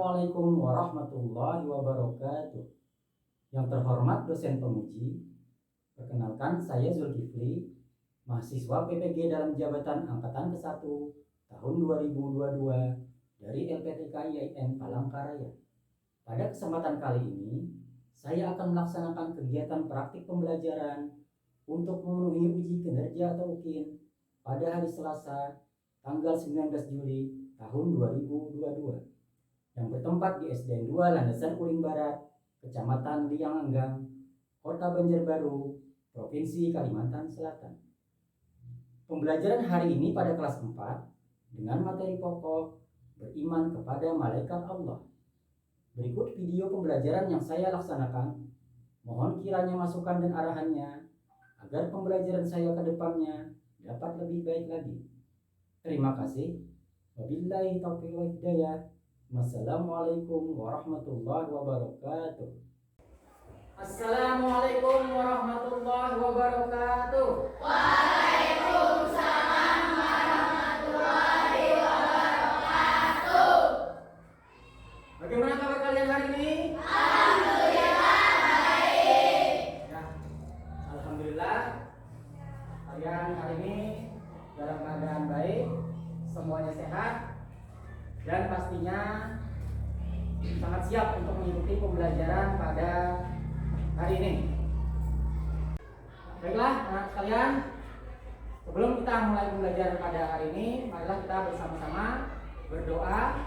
Assalamualaikum warahmatullahi wabarakatuh. Yang terhormat dosen penguji, perkenalkan saya Zulkifli, mahasiswa PPG dalam jabatan Angkatan ke-1 tahun 2022 dari LPTK IAIN Palangkaraya. Pada kesempatan kali ini, saya akan melaksanakan kegiatan praktik pembelajaran untuk memenuhi uji kinerja atau UKIN pada hari Selasa, tanggal 19 Juli tahun 2022. Yang bertempat di SDN 2 Landasan Uring Barat, Kecamatan Lianganggang, Kota Banjarbaru, Provinsi Kalimantan Selatan. Pembelajaran hari ini pada kelas 4 dengan materi pokok beriman kepada malaikat Allah. Berikut video pembelajaran yang saya laksanakan. Mohon kiranya masukan dan arahannya agar pembelajaran saya ke depannya dapat lebih baik lagi. Terima kasih. Wabillahi taufiq wal hidayah. Wassalamualaikum warahmatullahi wabarakatuh. Assalamualaikum warahmatullahi wabarakatuh. Waalaikumsalam warahmatullahi wabarakatuh. Bagaimana kabar kalian hari ini? Alhamdulillah baik. Ya, alhamdulillah kalian hari ini dalam keadaan baik, semuanya sehat, dan pastinya sangat siap untuk mengikuti pembelajaran pada hari ini. Baiklah, anak sekalian, sebelum kita mulai pembelajaran pada hari ini, marilah kita bersama-sama berdoa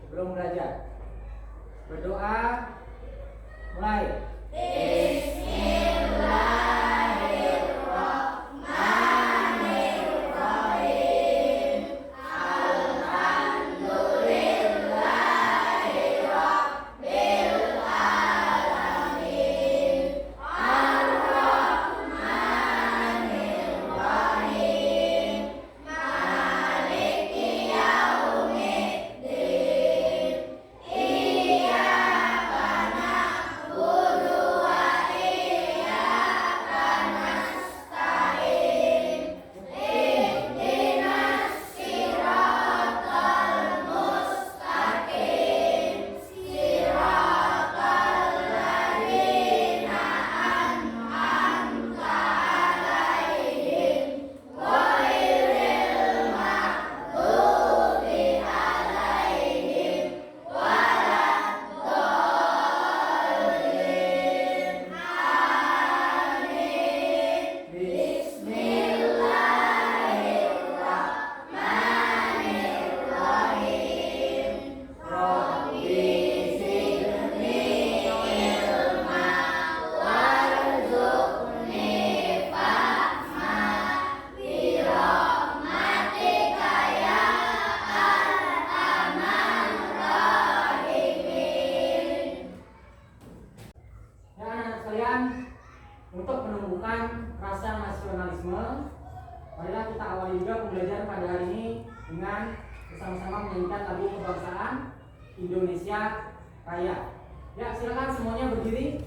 sebelum belajar. Berdoa, mulai. Untuk menumbuhkan rasa nasionalisme, marilah kita awali juga pembelajaran pada hari ini dengan bersama-sama menyanyikan lagu kebangsaan Indonesia Raya. Ya, silakan semuanya berdiri.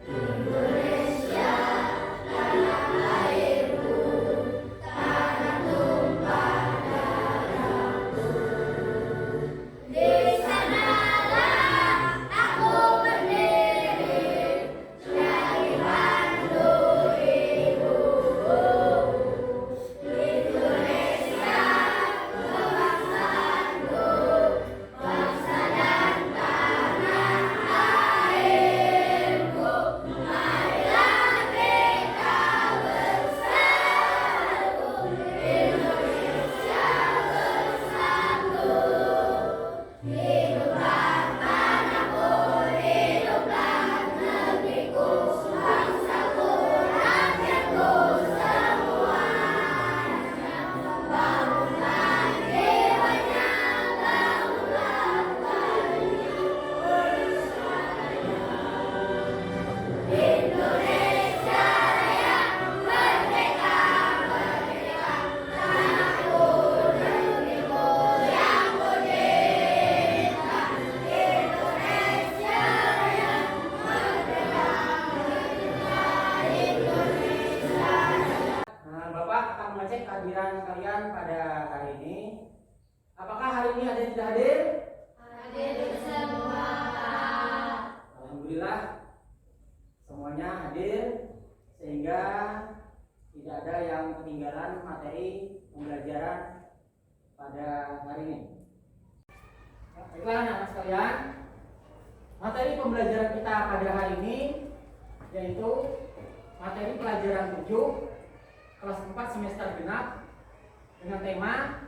Indonesia mengecek kehadiran kalian pada hari ini. Apakah hari ini ada yang tidak hadir? Hadir semua. Alhamdulillah semuanya hadir, sehingga tidak ada yang ketinggalan materi pembelajaran pada hari ini. Baiklah anak-anak sekalian, materi pembelajaran kita pada hari ini yaitu materi pelajaran 7 kelas 4 semester genap dengan tema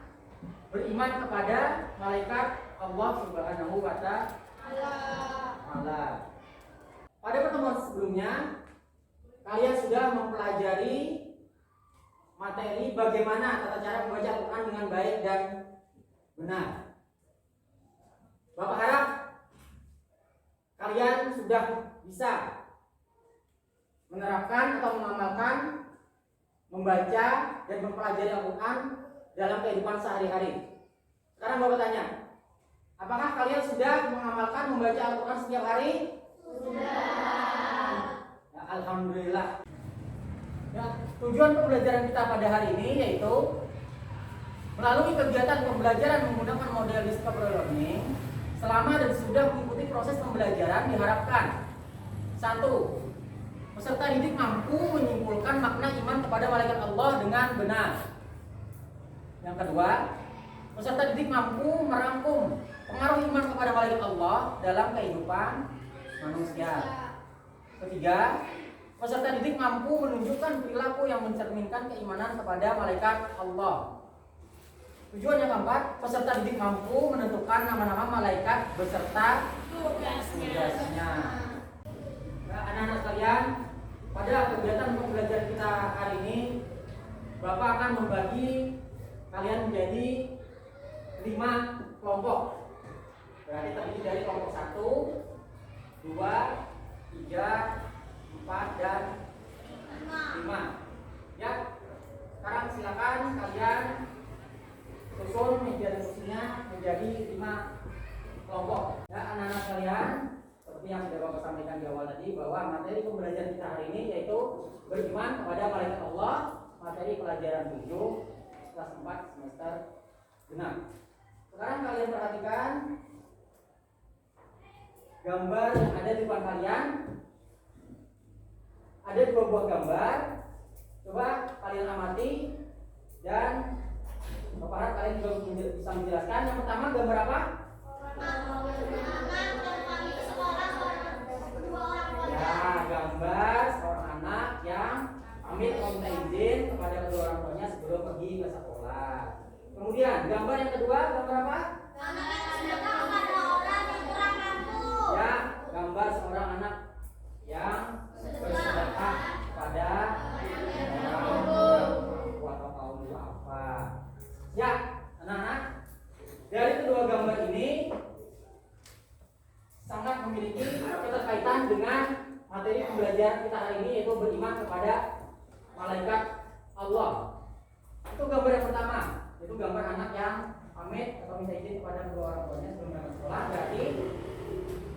beriman kepada malaikat Allah Subhanahu wa Ta'ala. Pada pertemuan sebelumnya kalian sudah mempelajari materi bagaimana tata cara membaca Al-Quran dengan baik dan benar. Bapak harap kalian sudah bisa menerapkan atau mengamalkan membaca dan mempelajari Al-Quran dalam kehidupan sehari-hari. Sekarang Bapak tanya, apakah kalian sudah mengamalkan membaca Al-Quran setiap hari? Sudah. Ya, alhamdulillah. Ya, tujuan pembelajaran kita pada hari ini yaitu melalui kegiatan pembelajaran menggunakan model discovery learning. Selama dan sudah mengikuti proses pembelajaran diharapkan 1. Peserta didik mampu menyimpulkan makna iman kepada malaikat Allah dengan benar. Yang kedua, peserta didik mampu merangkum pengaruh iman kepada malaikat Allah dalam kehidupan manusia. Ketiga, peserta didik mampu menunjukkan perilaku yang mencerminkan keimanan kepada malaikat Allah. Tujuan yang keempat, peserta didik mampu menentukan nama-nama malaikat beserta tugasnya. Nah, anak-anak sekalian, pada kegiatan pembelajaran kita hari ini, Bapak akan membagi kalian menjadi 5 kelompok. Berarti terdiri dari kelompok 1, 2, 3, 4, dan 5. Ya, sekarang silakan kalian susun meja diskusinya menjadi 5 kelompok. Ya, anak-anak sekalian, seperti yang sudah Bapak sampaikan di awal tadi, bahwa materi pembelajaran kita hari ini yaitu beriman kepada malaikat Allah, materi pelajaran 7 kelas 4 semester genap. Sekarang kalian perhatikan gambar yang ada di depan kalian. Ada 2 buah gambar. Coba kalian amati dan Bapak harap kalian juga bisa menjelaskan. Yang pertama gambar apa? Ya, gambar seorang anak yang pamit meminta izin kepada kedua orang tuanya sebelum pergi ke sekolah. Kemudian gambar yang kedua, gambar apa? Ya, gambar seorang anak yang bersedekah kepada orang tua atau kaum duafa. Ya, anak-anak, dari kedua gambar ini sangat memiliki keterkaitan dengan materi pembelajaran kita hari ini, yaitu beriman kepada malaikat Allah. Itu gambar yang pertama, yaitu gambar anak yang pamit atau minta izin kepada kedua orang tuanya sebelum berangkat sekolah, berarti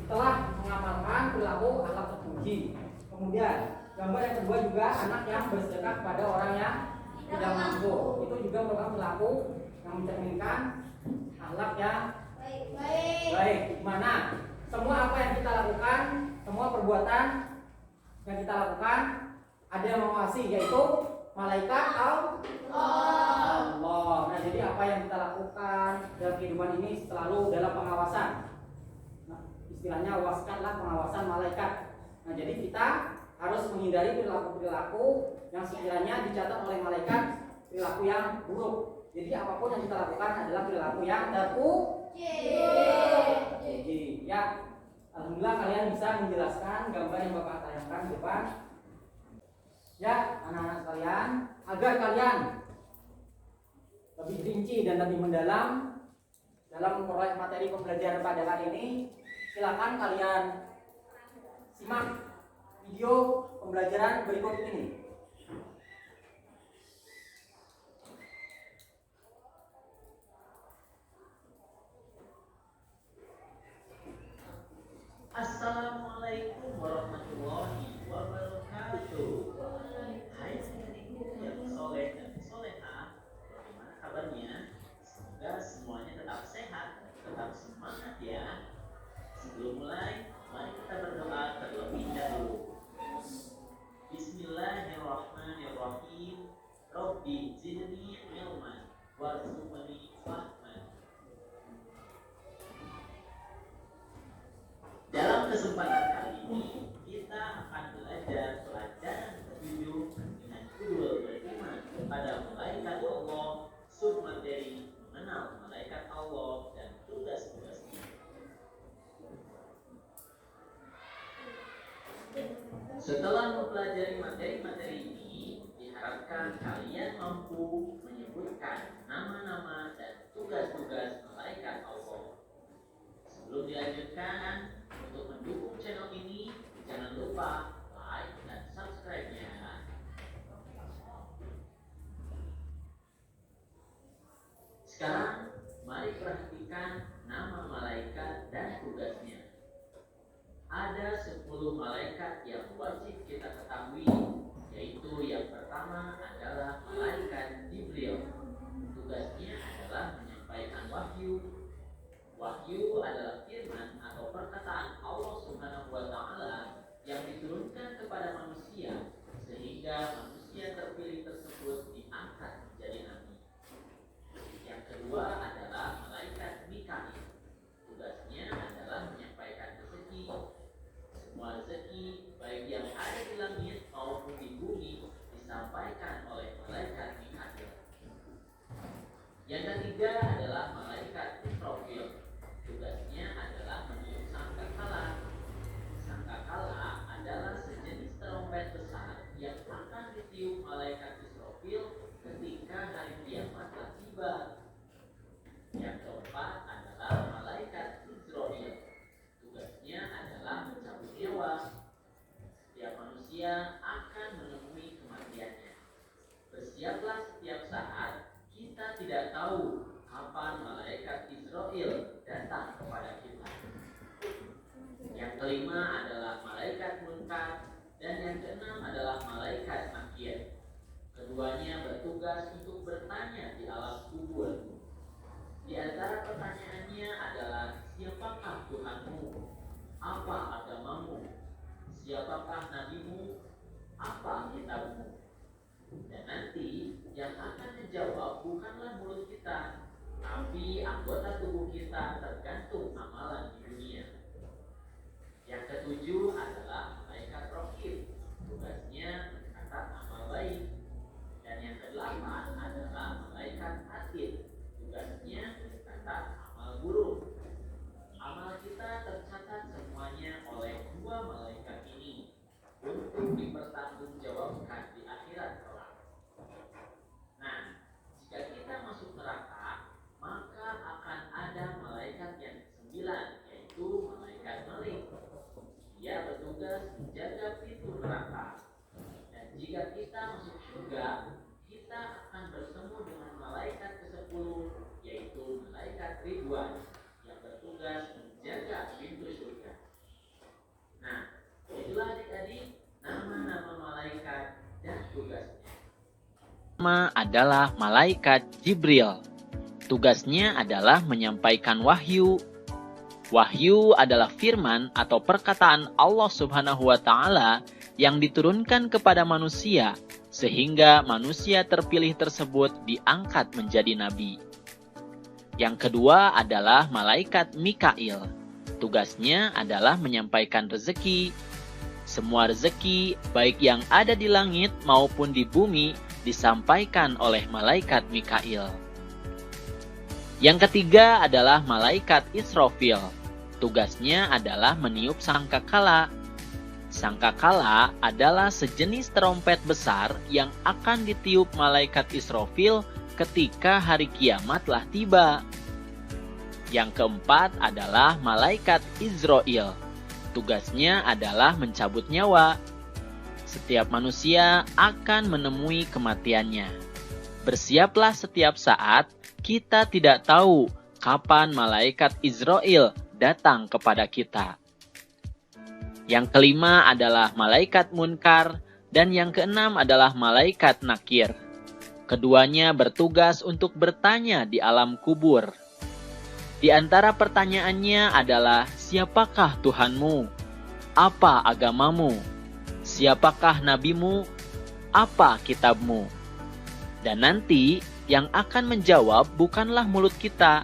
telah mengamalkan perilaku akhlak terpuji. Kemudian gambar yang kedua juga anak yang bersedekah kepada orang yang tidak mampu. Itu juga merupakan perilaku yang mencerminkan akhlak yang baik. Mana semua apa yang kita lakukan, semua perbuatan yang kita lakukan ada yang mengawasi, yaitu malaikat Allah. Nah, jadi apa yang kita lakukan dalam kehidupan ini selalu dalam pengawasan. Nah, istilahnya waskanlah pengawasan malaikat. Nah, jadi kita harus menghindari perilaku-perilaku yang sekiranya dicatat oleh malaikat perilaku yang buruk. Jadi apapun yang kita lakukan adalah perilaku yang terpuji. Ya, alhamdulillah kalian bisa menjelaskan gambar yang Bapak tayangkan di depan. Ya, anak-anak sekalian, agar kalian lebih rinci dan lebih mendalam dalam memperoleh materi pembelajaran pada hari ini, silakan kalian simak video pembelajaran berikut ini. Assalamualaikum warahmatullahi wabarakatuh. Hai adik-adikku yang soleh dan soleha, Rabbi zidni ilman warzuqni fahman. Dalam kesempatan kali ini kita akan belajar pelajaran ke-7 dengan judul beriman kepada malaikat Allah, submateri mengenal malaikat Allah dan tugas-tugasnya. Setelah mempelajari materi-materi ini, diharapkan kalian mampu menyebutkan nama-nama dan tugas-tugas malaikat Allah. Sebelum dilanjutkan, untuk mendukung channel ini, jangan lupa like dan subscribe-nya. Sekarang, mari perhatikan nama malaikat dan tugasnya. Ada 10 malaikat yang wajib kita ketahui, yaitu yang pertama adalah malaikat Jibril. Tugasnya adalah menyampaikan wahyu. Wahyu adalah firman atau perkataan Allah Subhanahu wa Ta'ala yang diturunkan kepada manusia, sehingga manusia terpilih tersebut diangkat menjadi nabi. Yang kedua adalah malaikat Mikail. Tugasnya adalah menyampaikan rezeki. Semua rezeki, baik yang ada di langit maupun di bumi, disampaikan oleh malaikat Mikail. Yang ketiga adalah malaikat Israfil. Tugasnya adalah meniup sangkakala. Sangkakala adalah sejenis trompet besar yang akan ditiup malaikat Israfil ketika hari kiamat telah tiba. Yang keempat adalah malaikat Izrail. Tugasnya adalah mencabut nyawa. Setiap manusia akan menemui kematiannya. Bersiaplah setiap saat. Kita tidak tahu kapan malaikat Israil datang kepada kita. Yang kelima adalah malaikat Munkar, dan yang keenam adalah malaikat Nakir. Keduanya bertugas untuk bertanya di alam kubur. Di antara pertanyaannya adalah, siapakah Tuhanmu? Apa agamamu? Siapakah nabimu? Apa kitabmu? Dan nanti yang akan menjawab bukanlah mulut kita, tapi anggota tubuh kita tergantung amalan di dunia. Yang ketujuh adalah malaikat Raqib. Tugasnya mencatat amal baik. Dan yang kedelapan adalah malaikat Atid. Tugasnya mencatat amal buruk. Amal kita tercatat semuanya oleh dua malaikat ini untuk dipertanggungjawabkan di akhirat kelak. Nah, jika kita masuk neraka, maka akan ada malaikat yang 9, yaitu malaikat Malik. Dia bertugas menjaga pintu neraka. Dan jika kita masuk surga, kita akan bertemu dengan malaikat ke-10, yaitu malaikat Ridwan, yang bertugas menjaga pintu surga. Nah, itulah adik-adik nama-nama malaikat dan tugasnya. Pertama adalah malaikat Jibril. Tugasnya adalah menyampaikan wahyu. Wahyu adalah firman atau perkataan Allah Subhanahu wa Ta'ala yang diturunkan kepada manusia, sehingga manusia terpilih tersebut diangkat menjadi nabi. Yang kedua adalah malaikat Mikail. Tugasnya adalah menyampaikan rezeki. Semua rezeki, baik yang ada di langit maupun di bumi, disampaikan oleh malaikat Mikail. Yang ketiga adalah malaikat Israfil. Tugasnya adalah meniup sangkakala. Sangkakala adalah sejenis trompet besar yang akan ditiup malaikat Israfil ketika hari kiamat telah tiba. Yang keempat adalah malaikat Izrail. Tugasnya adalah mencabut nyawa. Setiap manusia akan menemui kematiannya. Bersiaplah setiap saat, kita tidak tahu kapan malaikat Izrail datang kepada kita. Yang kelima adalah malaikat Munkar, dan yang keenam adalah malaikat Nakir. Keduanya bertugas untuk bertanya di alam kubur. Di antara pertanyaannya adalah, siapakah Tuhanmu? Apa agamamu? Siapakah nabimu? Apa kitabmu? Dan nanti yang akan menjawab bukanlah mulut kita,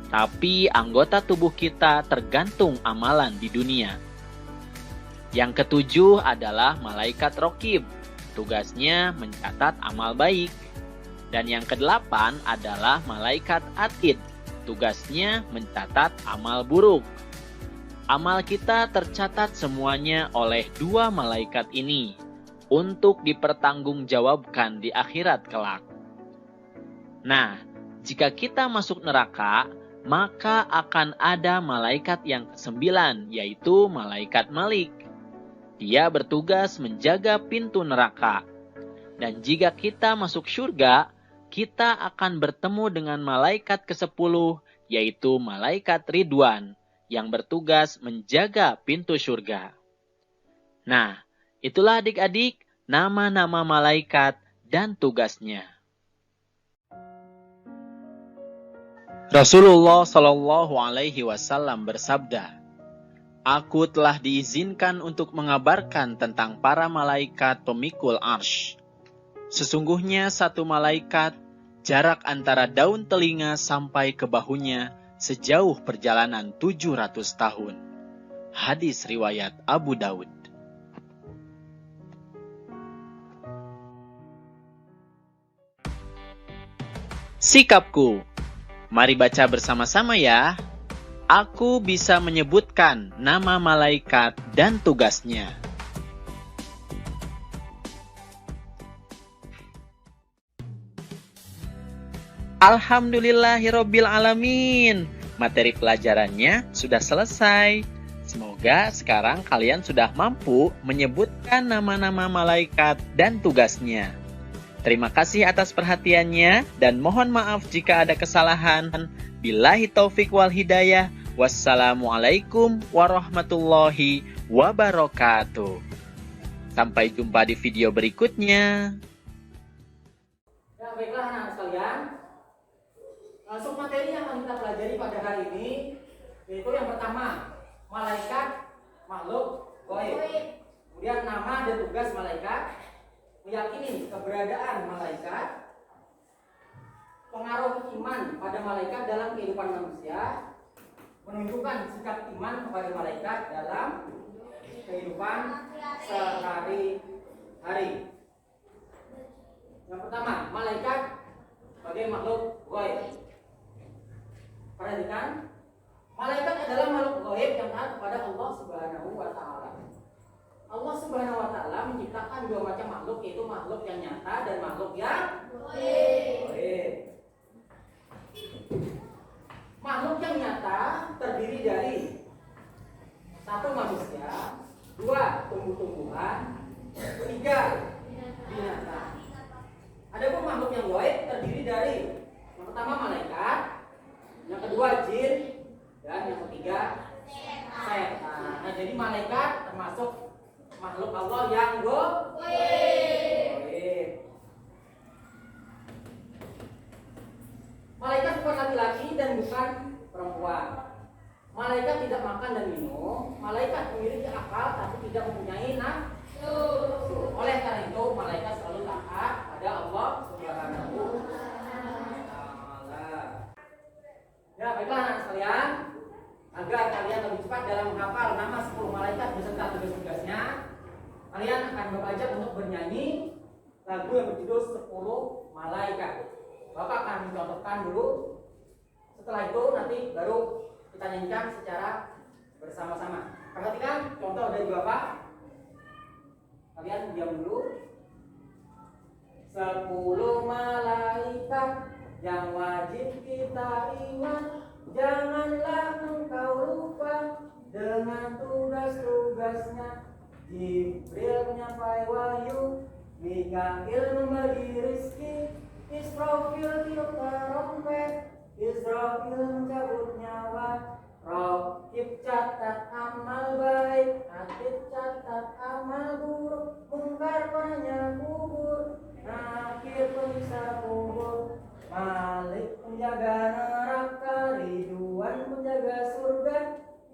tapi anggota tubuh kita tergantung amalan di dunia. Yang ketujuh adalah malaikat rokib. Tugasnya mencatat amal baik. Dan yang kedelapan adalah malaikat atid. Tugasnya mencatat amal buruk. Amal kita tercatat semuanya oleh dua malaikat ini untuk dipertanggungjawabkan di akhirat kelak. Nah, jika kita masuk neraka, maka akan ada malaikat yang kesembilan, yaitu malaikat Malik. Dia bertugas menjaga pintu neraka. Dan jika kita masuk surga, kita akan bertemu dengan malaikat ke-10, yaitu malaikat Ridwan, yang bertugas menjaga pintu surga. Nah, itulah adik-adik nama-nama malaikat dan tugasnya. Rasulullah Shallallahu Alaihi Wasallam bersabda, "Aku telah diizinkan untuk mengabarkan tentang para malaikat pemikul arsy. Sesungguhnya satu malaikat jarak antara daun telinga sampai ke bahunya sejauh perjalanan 700 tahun." Hadis riwayat Abu Daud. Sikapku. Mari baca bersama-sama ya. Aku bisa menyebutkan nama malaikat dan tugasnya. Alhamdulillahirabbil alamin. Materi pelajarannya sudah selesai. Semoga sekarang kalian sudah mampu menyebutkan nama-nama malaikat dan tugasnya. Terima kasih atas perhatiannya dan mohon maaf jika ada kesalahan. Billahi taufik wal hidayah. Wassalamualaikum warahmatullahi wabarakatuh. Sampai jumpa di video berikutnya. Ya, baiklah anak-anak sekalian. Langsung materi yang akan kita pelajari pada hari ini, yaitu yang pertama, malaikat makhluk gaib. Kemudian nama dan tugas malaikat, meyakini keberadaan malaikat, pengaruh iman pada malaikat dalam kehidupan manusia, menunjukkan sikap iman kepada malaikat dalam kehidupan sehari-hari. Yang pertama, malaikat sebagai makhluk gaib. Perhatikan, malaikat adalah makhluk gaib yang taat kepada Allah Subhanahu wa Ta'ala. Allah Subhanahu wa Ta'ala menciptakan dua macam makhluk, yaitu makhluk yang nyata dan makhluk yang gaib. Makhluk yang nyata terdiri dari satu manusia, dua tumbuh-tumbuhan, tiga binatang. Adapun makhluk yang gaib terdiri dari yang pertama malaikat, yang kedua jin, dan yang ketiga setan. Nah, jadi malaikat termasuk makhluk Allah yang gaib. Malaikat bukan laki-laki dan bukan perempuan. Malaikat tidak makan dan minum. Malaikat memiliki akal tapi tidak mempunyai nafsu. Oleh karena itu, malaikat selalu taat pada Allah Subhanahu wa Ta'ala. Ya, baiklah anak sekalian, agar kalian lebih cepat dalam menghafal nama 10 malaikat beserta tugas-tugasnya, kalian akan belajar untuk bernyanyi lagu yang berjudul 10 Malaikat. Bapak akan mencontohkan dulu. Setelah itu nanti baru kita nyanyikan secara bersama-sama. Perhatikan contoh dari Bapak. Kalian diam dulu. 10 malaikat yang wajib kita iman, janganlah engkau lupa dengan tugas-tugasnya. Jibril menyampai wahyu, Mikail memberi rizki, Israfil tiup trompet, Israfil mencabut nyawa, Raqib catat amal baik, Atid catat amal buruk, Mungkar banyak kubur, Nakir penyiksa kubur, Malik penjaga neraka, Ridwan penjaga surga.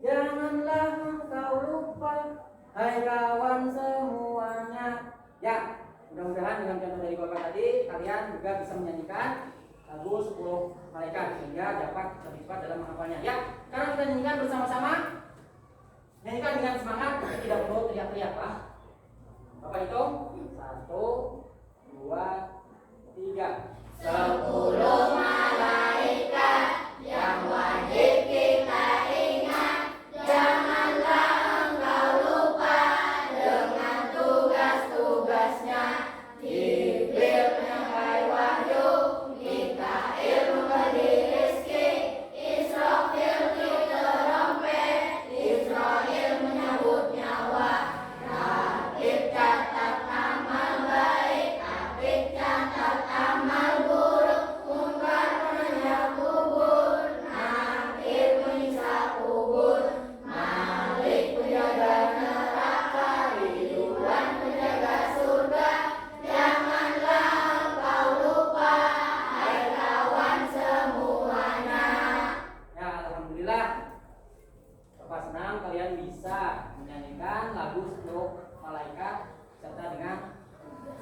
Janganlah engkau lupa, hai kawan semuanya. Ya, mudah-mudahan dengan contoh dari Bapak tadi kalian juga bisa menyanyikan lagu 10 malaikat sehingga dapat lebih cepat dalam menghafalnya. Ya, sekarang kita nyanyikan bersama-sama. Nyanyikan dengan semangat, tapi tidak perlu teriak-teriak, Pak. Bapak hitung 1, 2, 3. 10 malaikat yang wajib kita ingat, janganlah engkau lupa dengan tugas-tugasnya. Jibril penyampai wahyu, Mikail memberi rezeki, Israfil tiup trompet, Israil menyambut nyawa. Rakib catat amal baik, Rakib catat amal buruk, Munkar menyayat kubur, Nakir menyiksa kubur, Malik penjaga neraka, Ridwan penjaga surga. Janganlah engkau lupa, hai kawan semuanya. Ya, alhamdulillah. Bapak senang kalian bisa menyanyikan lagu 10 malaikat serta dengan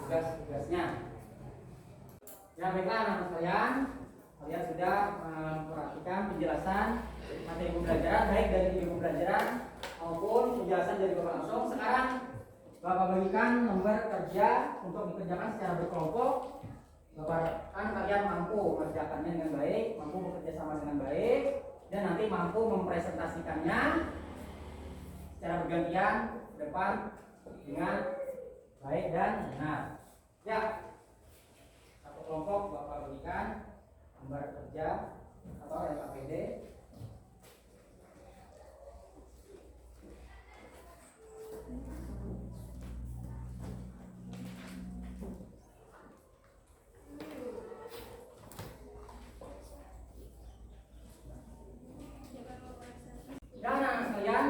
tugas-tugasnya. Ya, baiklah anak-anak sekalian, kalian sudah memperhatikan penjelasan materi pembelajaran baik dari ibu pembelajaran maupun penjelasan dari Bapak langsung. Sekarang Bapak bagikan lembar kerja untuk dikerjakan secara berkelompok. Bapak kan kalian mampu mengerjakannya dengan baik, mampu bekerja sama dengan baik, dan nanti mampu mempresentasikannya secara bergantian depan dengan baik dan benar. Ya, satu kelompok Bapak berikan lembar kerja atau LKPD. Dan anak sekalian,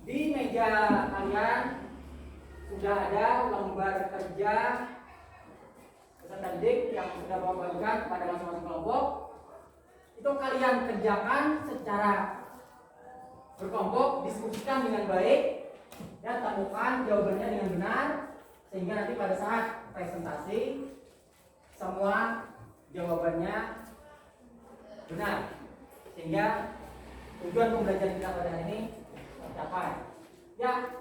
di meja kalian sudah ada lembar kerja peserta didik yang sudah Bapak bagikan kepada masing-masing kelompok. Itu kalian kerjakan secara berkelompok, diskusikan dengan baik dan temukan jawabannya dengan benar, sehingga nanti pada saat presentasi semua jawabannya benar, sehingga tujuan pembelajaran kita pada hari ini tercapai. Ya,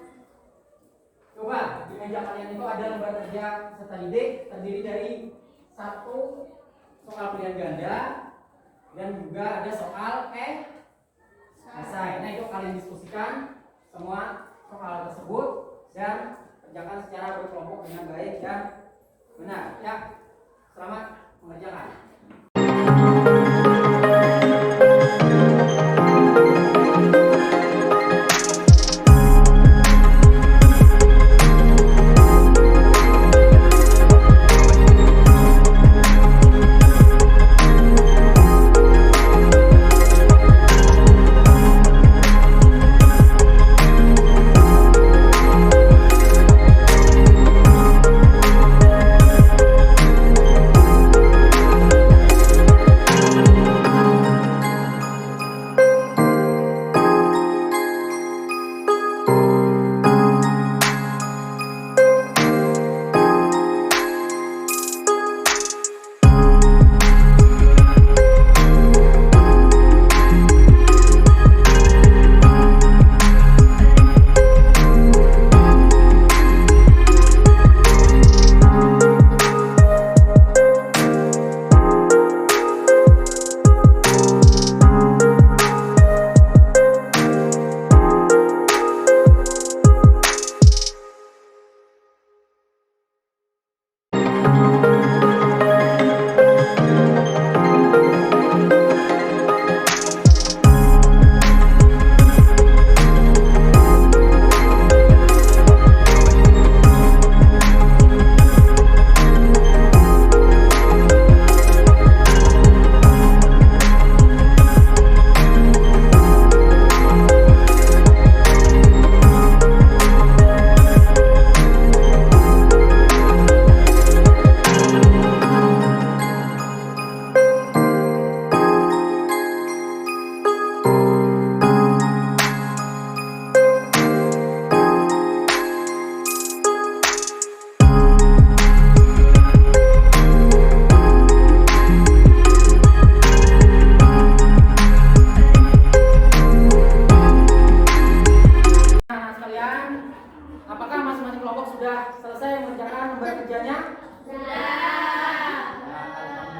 coba di meja kalian itu ada lembar kerja peserta didik terdiri dari 1 soal pilihan ganda dan juga ada soal esai. Nah, itu kalian diskusikan semua soal tersebut dan kerjakan secara berkelompok dengan baik dan benar. Ya, selamat mengerjakan.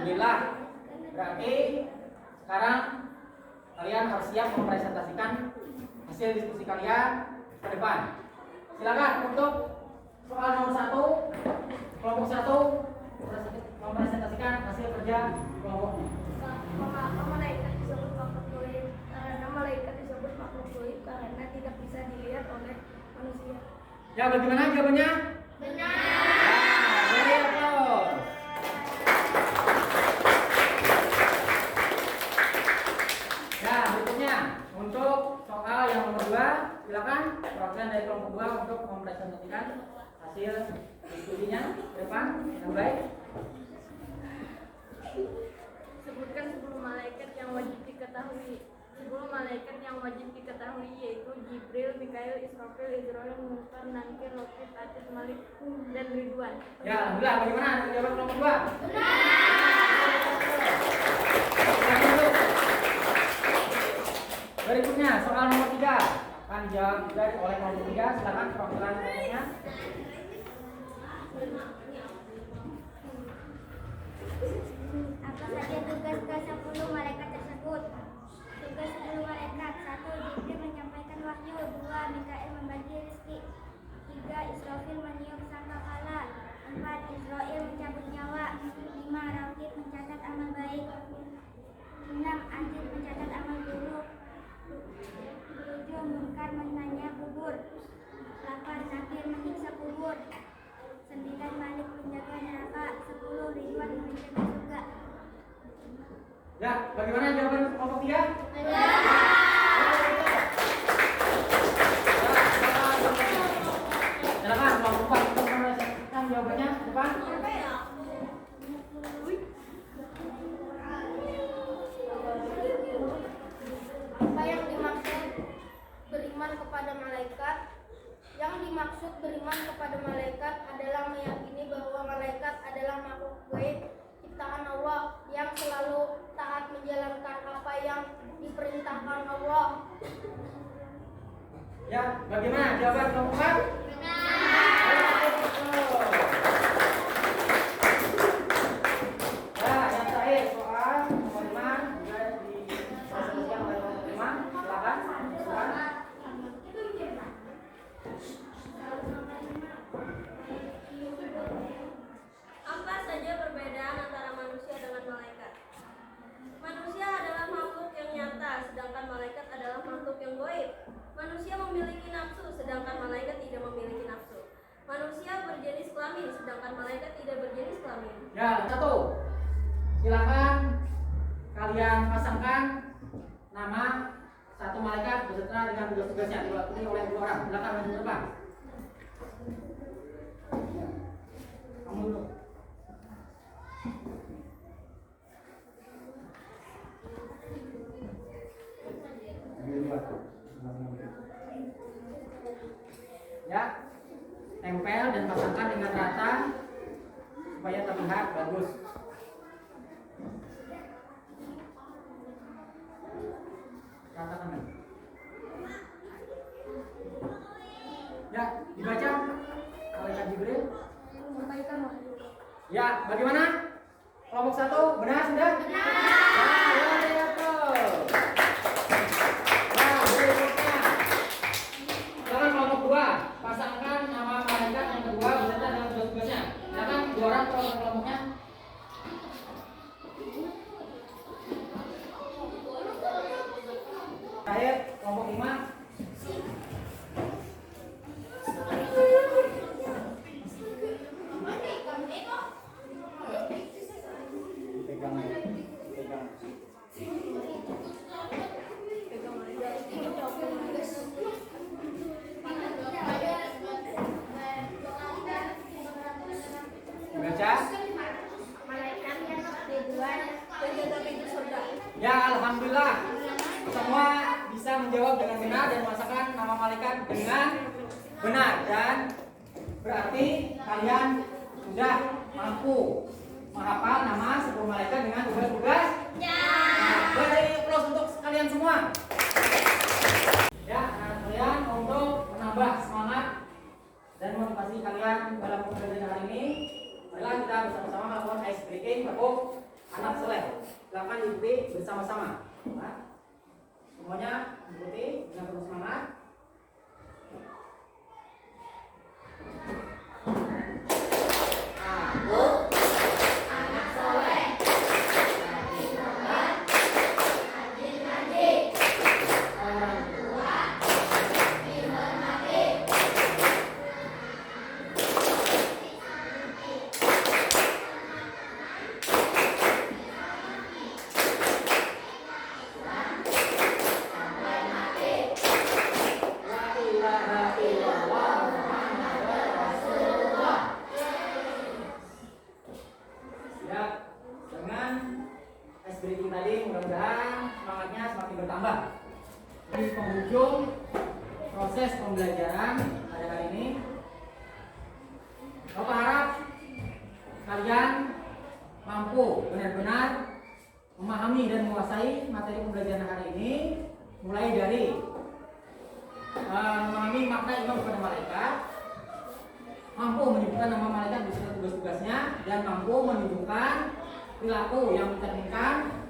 Alhamdulillah. Berarti sekarang kalian harus siap mempresentasikan hasil diskusi kalian ke depan. Silakan untuk soal nomor 1, kelompok 1 mempresentasikan hasil kerja kelompoknya. Mengapa malaikat disebut makhluk gaib? Karena malaikat disebut makhluk gaib karena tidak bisa dilihat oleh manusia. Ya, bagaimana jawabannya? Benar. Very good. Ya, berikutnya untuk soal yang nomor 2, silakan perwakilan dari kelompok 2 untuk mempresentasikan hasil diskusinya ke depan yang baik. Sebutkan 10 malaikat yang wajib diketahui. 10 malaikat yang wajib diketahui yaitu Jibril, Mikail, Israfil, Israel, Munkar, Nakir, Rokib, Atid, Malik, dan Ridwan. Ya, alhamdulillah. Bagaimana jawaban kelompok 2? Berikutnya soal nomor 3 akan dijawab juga oleh kelompok 3. Silakan perwakilan kelompoknya. Apa saja tugas ke-10 malaikat tersebut? Tugas 10 malaikat: 1. Jibril menyampaikan wahyu. 2. Mikail membagi rezeki. 3. Israfil meniup sangkakala. 4. Israel mencabut nyawa. 5. Raqib mencatat amal baik. 6. Atid mencatat amal buruk. 7. Munkar menanya kubur. 8. Nakir menyiksa kubur. 9. Malik menjaga neraka. 10. Ridwan menjaga surga. Ya, bagaimana jawaban kelompok 3? Silakan kelompok 4 untuk mempresentasikan jawabannya ke depan. Apa yang dimaksud beriman kepada malaikat? Yang dimaksud beriman kepada malaikat adalah meyakini bahwa malaikat adalah makhluk gaib ciptaan Allah yang selalu taat menjalankan apa yang diperintahkan Allah. Ya, bagaimana jawaban kelompok 4? Ya, yang terakhir soal nomor 5 juga dipresentasikan oleh kelompok 5. Silakan. Apa saja perbedaan antara manusia dengan malaikat? Manusia adalah makhluk yang nyata, sedangkan malaikat adalah makhluk yang gaib. Manusia memiliki nafsu, sedangkan malaikat tidak memiliki nafsu. Manusia berjenis kelamin, sedangkan malaikat tidak berjenis kelamin. Ya, 1. Silakan kalian pasangkan nama satu malaikat beserta dengan tugas-tugasnya diwakili oleh 2 orang. Silakan maju ke depan. Kamu dulu. Ya, tempel dan pasangkan dengan rata supaya terlihat bagus. Ratakan. Ya, dibaca malaikat Jibril. Ya, bagaimana? Kelompok 1 benar sudah? Benar. Ya, berikutnya. Silakan kelompok 2 pasangkan nama malaikat yang kedua beserta dengan tugas-tugasnya. Silakan 2 orang kelompoknya. Terakhir kelompok 5. Baca. Malaikat yang Ridwan penjaga pintu surga. Ya, alhamdulillah semua bisa menjawab dengan benar dan memasangkan nama malaikat dengan benar, dan berarti kalian sudah mampu menghafal nama 10 malaikat dengan tugas-tugas. Nah, beri aplaus untuk kalian semua. Ya, kalian untuk menambah semangat dan motivasi kalian dalam pembelajaran hari ini, marilah kita bersama-sama melakukan ice breaking, tepuk anak soleh. Silakan diikuti bersama-sama. Nah, semuanya ikuti dengan penuh semangat. Aku anak soleh, rajin sholat, rajin ngaji, orang tua dihormati. Ya, dengan ice breaking tadi mudah-mudahan semangatnya semakin bertambah. Di penghujung proses pembelajaran pada hari ini, Bapak harap kalian mampu benar-benar memahami dan menguasai materi pembelajaran hari ini, mulai dari memahami makna iman kepada malaikat, mampu menyebutkan nama malaikat beserta tugas-tugasnya, dan mampu menunjukkan perilaku yang mencerminkan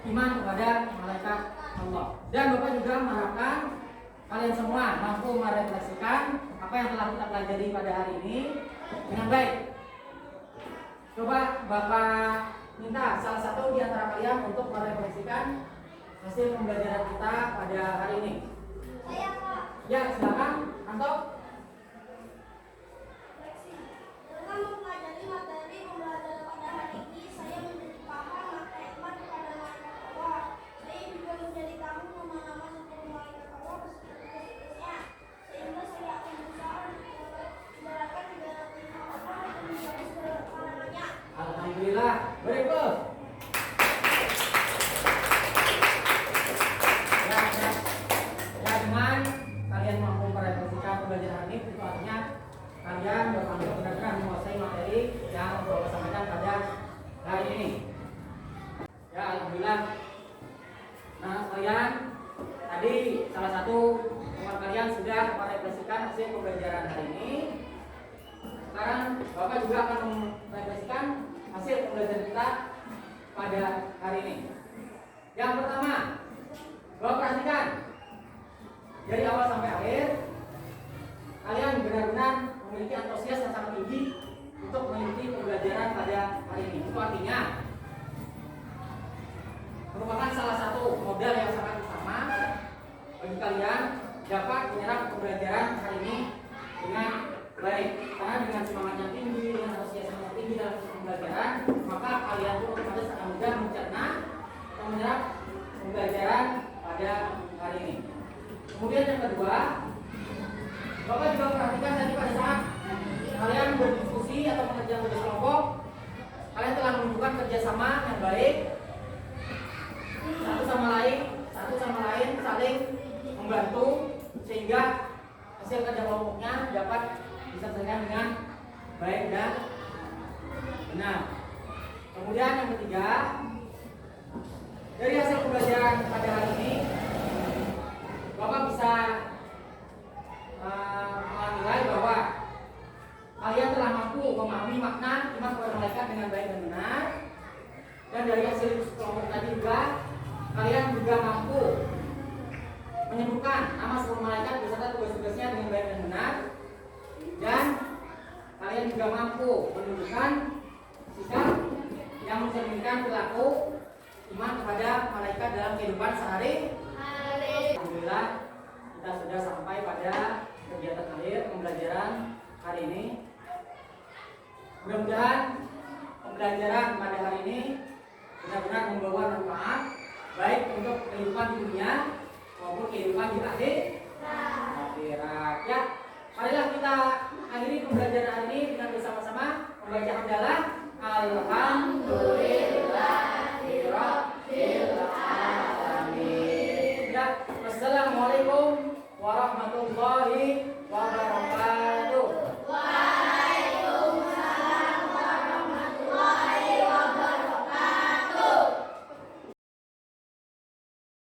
iman kepada malaikat Allah. Dan Bapak juga mengharapkan kalian semua mampu merefleksikan apa yang telah kita pelajari pada hari ini dengan baik. Coba Bapak minta salah satu di antara kalian untuk merefleksikan hasil pembelajaran kita pada hari ini. Saya Pak. Ya, silakan, Anto. Dengan mempelajari materi pembelajaran pada hari ini, saya menjadi paham makna iman kepada malaikat Allah. Saya juga menjadi tahu nama-nama 10 malaikat Allah beserta tugas-tugasnya, sehingga saya akan berusaha untuk menjalankan segala perintah Allah dan menjauhi segala larangannya. Alhamdulillah, very good. Ya, dengan kalian mampu merefleksikan pembelajaran ini, itu artinya kalian benar-benar menguasai materi yang Bapak sampaikan pada hari ini. Ya, alhamdulillah. Nah, kalian tadi salah satu teman kalian sudah merefleksikan hasil pembelajaran hari ini. Sekarang Bapak juga akan merefleksikan hasil pembelajaran kita pada hari ini. Yang pertama, Bapak perhatikan dari awal sampai akhir, kalian benar-benar memiliki antusias yang sangat tinggi untuk mengikuti pembelajaran pada hari ini. Itu artinya merupakan salah satu modal yang sangat utama bagi kalian dapat menyerap pembelajaran hari ini dengan baik. Karena dengan semangat yang tinggi, dengan antusias yang tinggi dalam pembelajaran, maka kalian pun otomatis akan mudah mencerna atau menyerap pembelajaran pada hari ini. Kemudian yang kedua, Bapak juga perhatikan tadi pada saat kalian berdiskusi atau mengerjakan tugas kelompok, kalian telah menunjukkan kerjasama yang baik, satu sama lain saling membantu sehingga hasil kerja kelompoknya dapat diselesaikan dengan baik dan benar. Kemudian yang ketiga, dari hasil pembelajaran pada hari ini, Bapak bisa menilai bahwa kalian telah mampu memahami makna iman kepada malaikat dengan baik dan benar. Dan dari hasil kelompok tadi juga, kalian juga mampu menyebutkan nama 10 malaikat beserta tugas-tugasnya dengan baik dan benar. Dan kalian juga mampu menunjukkan sikap yang mencerminkan perilaku iman kepada malaikat dalam kehidupan sehari-hari. Alhamdulillah, kita sudah sampai pada kegiatan akhir pembelajaran hari ini. Mudah-mudahan pembelajaran pada hari ini benar-benar membawa manfaat baik untuk kehidupan di dunia maupun kehidupan di akhirat. Ya, marilah kita akhiri pembelajaran hari ini dengan bersama-sama membaca hamdalah. Alhamdulillahirabbil alamin. Ya, wassalamualaikum warahmatullahi